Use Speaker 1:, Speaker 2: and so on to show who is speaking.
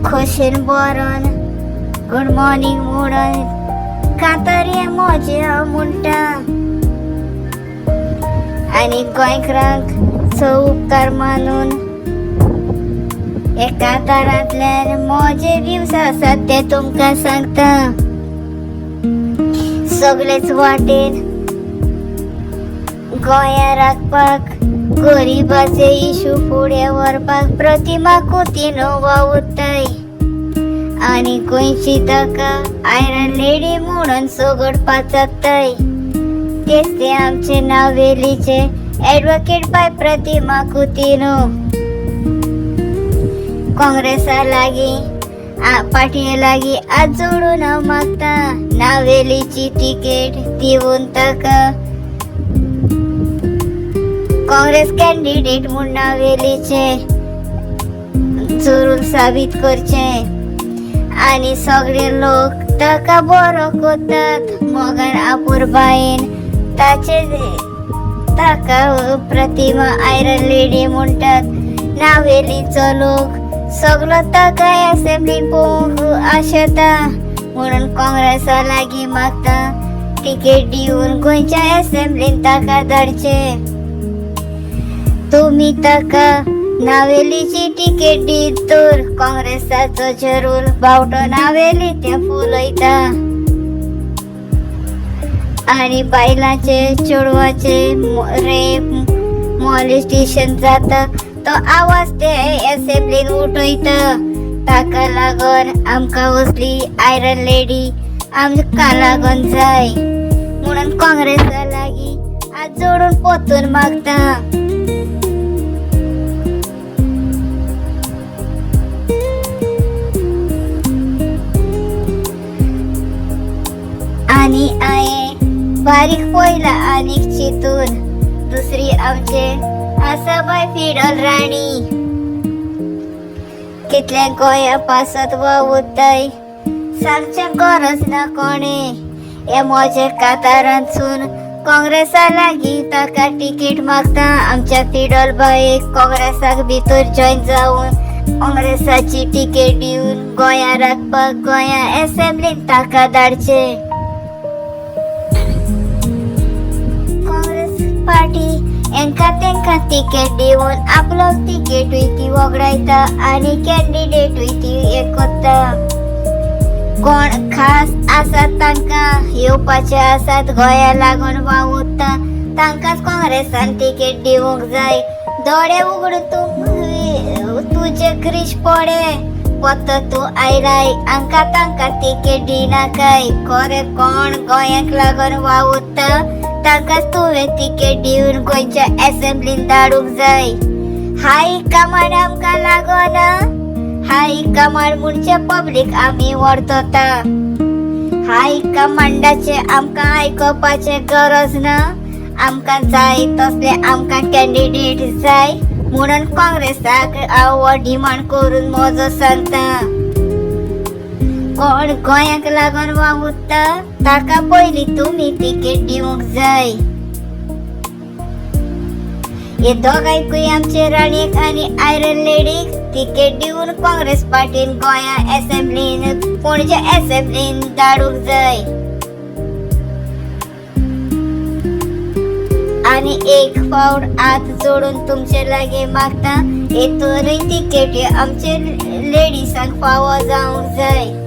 Speaker 1: खोशेन बरोन good morning म्हणून कांतार मोजे म्हणटा आणि गोंयकारांक सौ उपकार मानून हे कांतारांतल्यान मोजे दिवस आसात ते तुमकां सांगता। सगळेच वाटेन गोंया राखपाक गरिबाचे इशू फुडें व्हरपाक प्रतिमा कोउतिन्हो वावुरताय आनी गोंयची ताका आयरन लेडी म्हणून सोगड पाचत्ताय। तेच ते आमचे नावेलीचे ॲडव्होकेट बाय प्रतिमा कोउतिन्हो। काँग्रेसा लागीं पार्टी लागीं आज जोडून हांव मागता नावेलीची तिकेट दिवन ताका काँग्रेस कॅन्डिडेट म्हूण नावेलीचे जरूर साबीत करचे आनी सगळे लोक ताका बरो कोतात। मोगान आपुरबायेन ताका प्रतिमा आयरन लेडी म्हणटात। नावेलीचो लोक सगळो ताका असेंब्लीन पळोवंक आशेता म्हणून काँग्रेसा लागीं मागता तिकेट दिवन गोंयच्या असेंब्लीन ताका धाडचे। तुम्ही ताका नावेलीची तिकेट दित तर काँग्रेसाचो जरूर बावटो नावेली ते फुलयता आनी बायलांचे चेडवाचे रेप मॉलेस्टेशन जाता तो आवाज ते असेंब्लीन उठयता। ताका लागून आमकां असली आयरन लेडी आमकां लागून जाय म्हणून काँग्रेसा लागीं आज जोडून पोतून मागता। आनी हांवें बारीक पळयला आनीक चिंतून दुसरी आमचे आसा बाय फिडल राणी कितले गोंया पासत वावुरताय सांगचे गरज ना कोणे। हे मोजे कांतारांतसून काँग्रेसा लागीं ताका तिकेट मागता। आमच्या फिडल बायेक काँग्रेसाक भितर जॉयन जावन काँग्रेसाची तिकेट दिवन गोंया राखपाक गोंया असेंब्लीन ताका धाडचे। पार्टी एंका तेंका तिकेट दिवन आपलो तिकेटूय ती वगडायता आनी कॅन्डिडेटूय ती एक करता। कोण खास आसात तांकां येवपाचे आसात गोंया लागून वावुरता तांकांच काँग्रेसान तिकेट दिवंक जाय। दोळे उगडून तुजे ग्रीश पडे पत्त तूं आयलाय आमकां तांकां तिकेट दिनाकाय। खरे कोण गोंयाक लागून वावुरता ताकाच तुवें तिकेट दिवन गोंयच्या असेंब्लीन धाडूंक जाय। हाय कमांड आमकां लागना हाय कमांड म्हणचे पब्लीक आमी वरतता। हाय कमांडाचे आमकां आयकपाचे गरज ना आमकां जाय तसले आमकां कॅन्डिडेट जाय म्हणून काँग्रेसाक हांव डिमांड करून म्हजो सांगता। कोण गोंयाक लागून वावुरता ताका पयली तुमी तिकेट दिवंक जाय। हे दोगांयकूय आमचे राणीक आनी आयरन लेडीक तिकेट दिवन काँग्रेस पार्टीन गोंया असेंब्लीन पणजे असेंब्लीन धाडूंक जाय। आनी एक फावट हात जोडून तुमचे लागीं मागता हे तरी तिकेटी आमचे लेडीसांक फावो जावंक जाय।